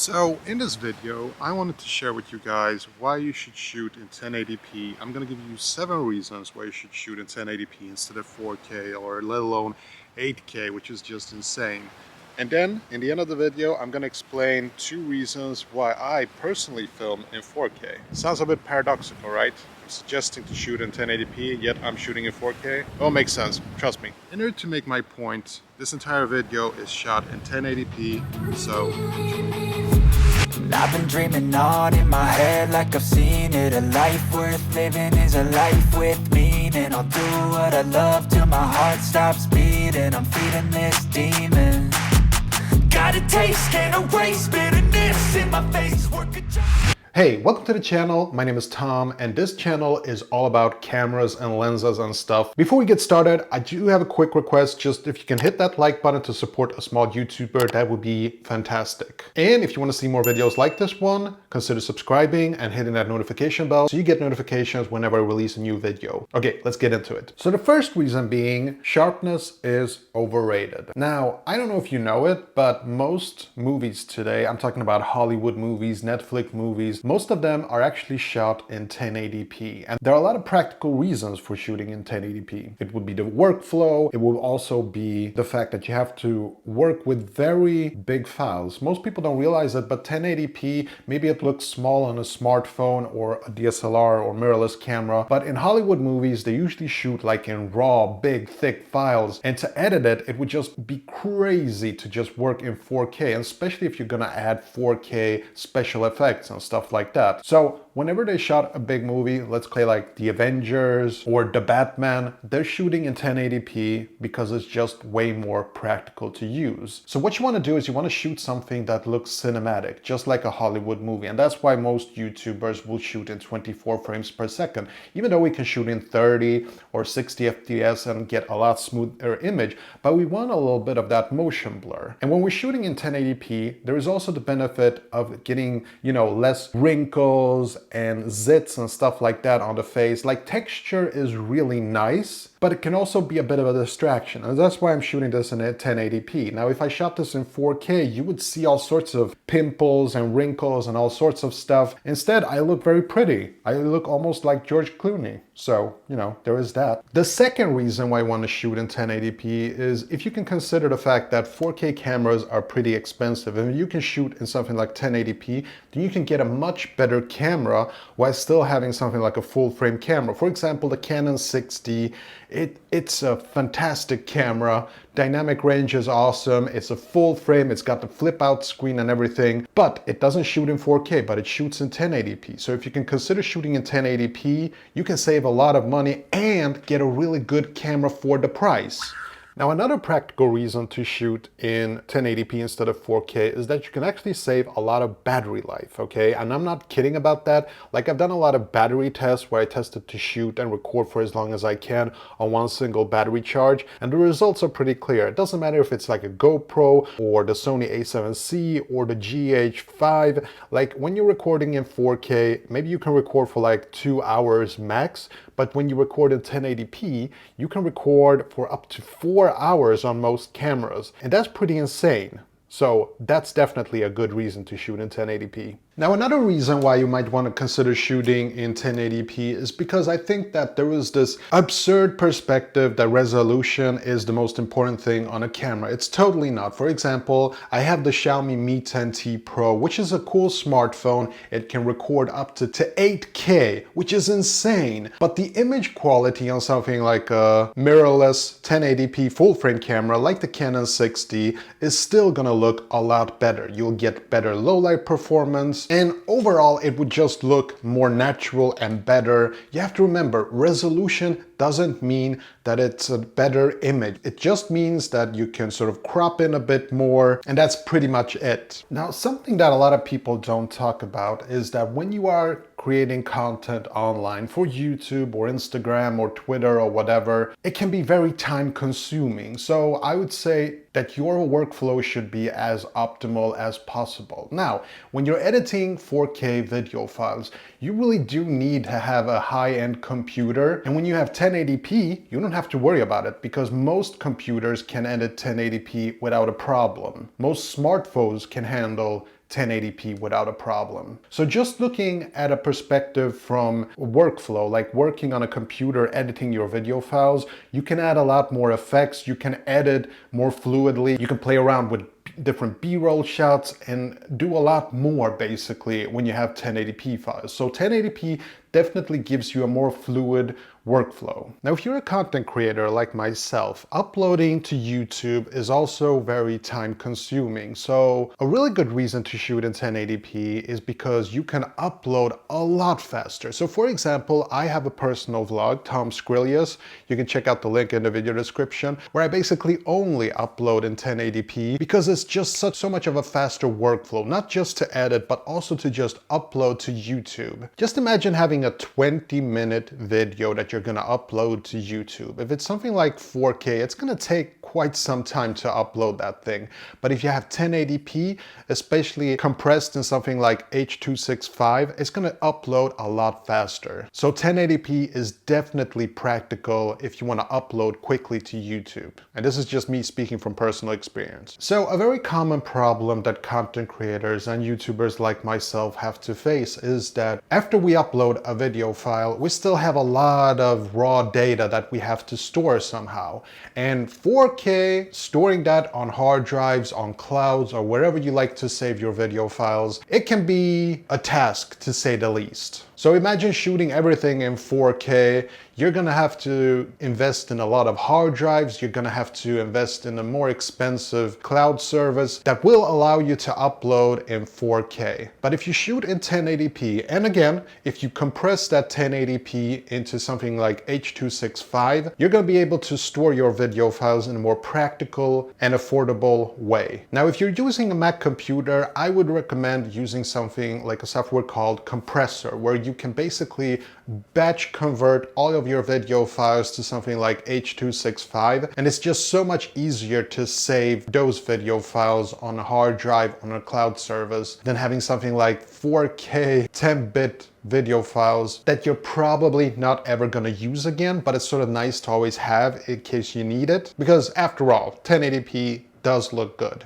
So in this video, I wanted to share with you guys why you should shoot in 1080p. I'm going to give you 7 reasons why you should shoot in 1080p instead of 4K or let alone 8K, which is just insane. And then in the end of the video, I'm going to explain 2 reasons why I personally film in 4K. Sounds a bit paradoxical, right? I'm suggesting to shoot in 1080p, yet I'm shooting in 4K. It all makes sense, trust me. In order to make my point, this entire video is shot in 1080p, so enjoy. I've been dreaming on in my head like I've seen it. A life worth living is a life with meaning. I'll do what I love till my heart stops beating. I'm feeding this demon. Got a taste, can't erase bitterness in my face. Work a job. Hey, welcome to the channel. My name is Tom, and this channel is all about cameras and lenses and stuff. Before we get started, I do have a quick request. Just if you can hit that like button to support a small YouTuber, that would be fantastic. And if you want to see more videos like this one, consider subscribing and hitting that notification bell so you get notifications whenever I release a new video. Okay, let's get into it. So the first reason being sharpness is overrated. Now, I don't know if you know it, but most movies today, I'm talking about Hollywood movies, Netflix movies, most of them are actually shot in 1080p. And there are a lot of practical reasons for shooting in 1080p. It would be the workflow. It will also be the fact that you have to work with very big files. Most people don't realize it, but 1080p, maybe it looks small on a smartphone or a DSLR or mirrorless camera. But in Hollywood movies, they usually shoot like in raw, big, thick files. And to edit it, it would just be crazy to just work in 4K, and especially if you're gonna add 4K special effects and stuff like that. So whenever they shot a big movie, let's say like The Avengers or The Batman, they're shooting in 1080p because it's just way more practical to use. So what you want to do is you want to shoot something that looks cinematic, just like a Hollywood movie. And that's why most YouTubers will shoot in 24 frames per second, even though we can shoot in 30 or 60 FPS and get a lot smoother image, but we want a little bit of that motion blur. And when we're shooting in 1080p, there is also the benefit of getting, less wrinkles and zits and stuff like that on the face. Like, texture is really nice, but it can also be a bit of a distraction. And that's why I'm shooting this in 1080p. Now, if I shot this in 4K, you would see all sorts of pimples and wrinkles and all sorts of stuff. Instead, I look very pretty. I look almost like George Clooney. So, there is that. The second reason why I want to shoot in 1080p is if you can consider the fact that 4K cameras are pretty expensive, and you can shoot in something like 1080p, then you can get a much better camera while still having something like a full frame camera. For example, the Canon 6D, it's a fantastic camera. Dynamic range is awesome. It's a full frame. It's got the flip out screen and everything, but it doesn't shoot in 4K, but it shoots in 1080p. So if you can consider shooting in 1080p, you can save a lot of money and get a really good camera for the price. Now, another practical reason to shoot in 1080p instead of 4K is that you can actually save a lot of battery life, okay? And I'm not kidding about that. Like, I've done a lot of battery tests where I tested to shoot and record for as long as I can on one single battery charge, and the results are pretty clear. It doesn't matter if it's like a GoPro or the Sony a7C or the GH5. Like, when you're recording in 4K, maybe you can record for like 2 hours max, but when you record in 1080p, you can record for up to 4 hours on most cameras. And that's pretty insane. So that's definitely a good reason to shoot in 1080p. Now, another reason why you might want to consider shooting in 1080p is because I think that there is this absurd perspective that resolution is the most important thing on a camera. It's totally not. For example, I have the Xiaomi Mi 10T Pro, which is a cool smartphone. It can record up to 8K, which is insane. But the image quality on something like a mirrorless 1080p full frame camera like the Canon 6D is still gonna look a lot better. You'll get better low light performance, and overall it would just look more natural and better. You have to remember, resolution doesn't mean that it's a better image. It just means that you can sort of crop in a bit more, and that's pretty much it. Now, something that a lot of people don't talk about is that when you are creating content online for YouTube or Instagram or Twitter or whatever, it can be very time consuming. So I would say that your workflow should be as optimal as possible. Now, when you're editing 4K video files, you really do need to have a high-end computer. And when you have 1080p, you don't have to worry about it because most computers can edit 1080p without a problem. Most smartphones can handle 1080p without a problem. So just looking at a perspective from workflow, like working on a computer, editing your video files, you can add a lot more effects, you can edit more fluidly, you can play around with different B-roll shots and do a lot more basically when you have 1080p files. So 1080p definitely gives you a more fluid workflow. Now, if you're a content creator like myself, uploading to YouTube is also very time consuming. So a really good reason to shoot in 1080p is because you can upload a lot faster. So for example, I have a personal vlog, Tom Skrillius. You can check out the link in the video description, where I basically only upload in 1080p because it's just so much of a faster workflow, not just to edit, but also to just upload to YouTube. Just imagine having a 20-minute video that you're gonna upload to YouTube. If it's something like 4K, it's gonna take quite some time to upload that thing. But if you have 1080p, especially compressed in something like H.265, it's gonna upload a lot faster. So 1080p is definitely practical if you wanna upload quickly to YouTube. And this is just me speaking from personal experience. So a very common problem that content creators and YouTubers like myself have to face is that after we upload a video file, we still have a lot of raw data that we have to store somehow. And 4K, storing that on hard drives, on clouds, or wherever you like to save your video files, it can be a task to say the least. So imagine shooting everything in 4K. You're gonna have to invest in a lot of hard drives. You're gonna have to invest in a more expensive cloud service that will allow you to upload in 4K. But if you shoot in 1080p, and again, if you compress that 1080p into something like H.265, you're gonna be able to store your video files in a more practical and affordable way. Now, if you're using a Mac computer, I would recommend using something like a software called Compressor, where you can basically batch convert all of your video files to something like H.265, and it's just so much easier to save those video files on a hard drive on a cloud service than having something like 4K 10-bit video files that you're probably not ever going to use again, but it's sort of nice to always have in case you need it, because after all, 1080p does look good.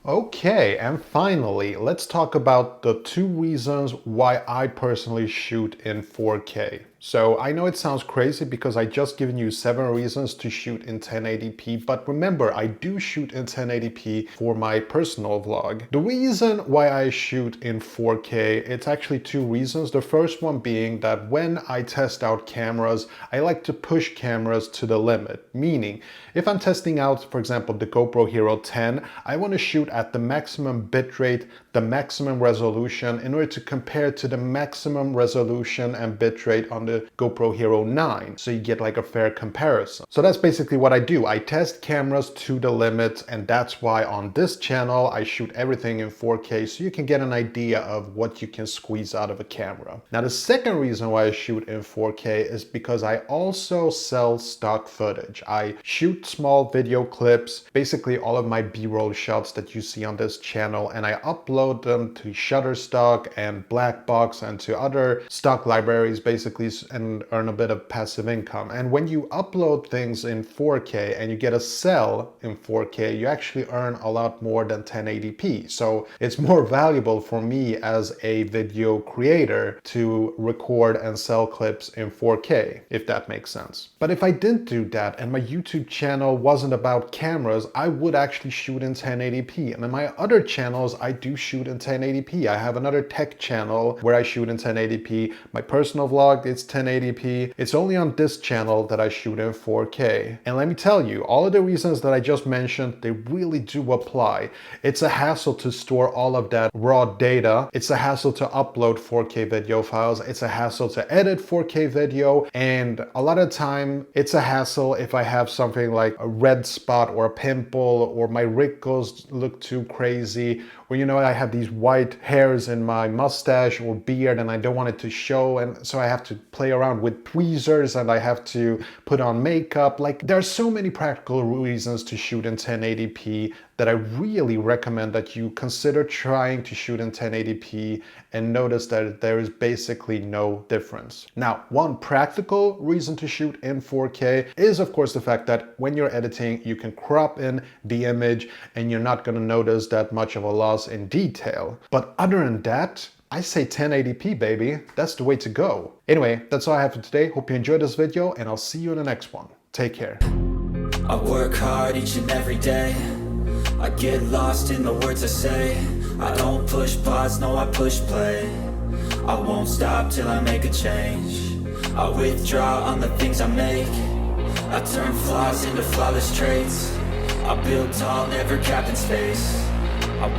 Okay, and finally, let's talk about the 2 reasons why I personally shoot in 4K. So I know it sounds crazy because I just given you 7 reasons to shoot in 1080p, but remember, I do shoot in 1080p for my personal vlog. The reason why I shoot in 4K, it's actually 2 reasons. The first one being that when I test out cameras, I like to push cameras to the limit. Meaning, if I'm testing out, for example, the GoPro Hero 10, I want to shoot at the maximum bitrate, the maximum resolution, in order to compare to the maximum resolution and bitrate on the GoPro Hero 9, so you get like a fair comparison. So that's basically what I do. I test cameras to the limit, and that's why on this channel I shoot everything in 4K, so you can get an idea of what you can squeeze out of a camera. Now, the second reason why I shoot in 4K is because I also sell stock footage. I shoot small video clips, basically all of my B-roll shots that you see on this channel, and I upload them to Shutterstock and Blackbox and to other stock libraries basically, and earn a bit of passive income. And when you upload things in 4K and you get a sell in 4K, you actually earn a lot more than 1080p. So it's more valuable for me as a video creator to record and sell clips in 4K, if that makes sense. But if I didn't do that and my YouTube channel wasn't about cameras, I would actually shoot in 1080p. And in my other channels, I do shoot in 1080p. I have another tech channel where I shoot in 1080p. My personal vlog, it's 1080p. It's only on this channel that I shoot in 4K. And let me tell you, all of the reasons that I just mentioned, they really do apply. It's a hassle to store all of that raw data. It's a hassle to upload 4K video files. It's a hassle to edit 4K video. And a lot of time, it's a hassle if I have something like a red spot or a pimple, or my wrinkles look too crazy, or you know, I have these white hairs in my mustache or beard and I don't want it to show, and so I have to play around with tweezers and I have to put on makeup. Like, there are so many practical reasons to shoot in 1080p that I really recommend that you consider trying to shoot in 1080p and notice that there is basically no difference. Now, one practical reason to shoot in 4K is of course the fact that when you're editing, you can crop in the image and you're not going to notice that much of a loss flaws in detail. But other than that, I say 1080p, baby. That's the way to go. Anyway, that's all I have for today. Hope you enjoyed this video, and I'll see you in the next one. Take care. I work hard each and every day. I get lost in the words I say. I don't push pause, no, I push play. I won't stop till I make a change. I withdraw on the things I make. I turn flaws into flawless traits. I build tall, never capped in space.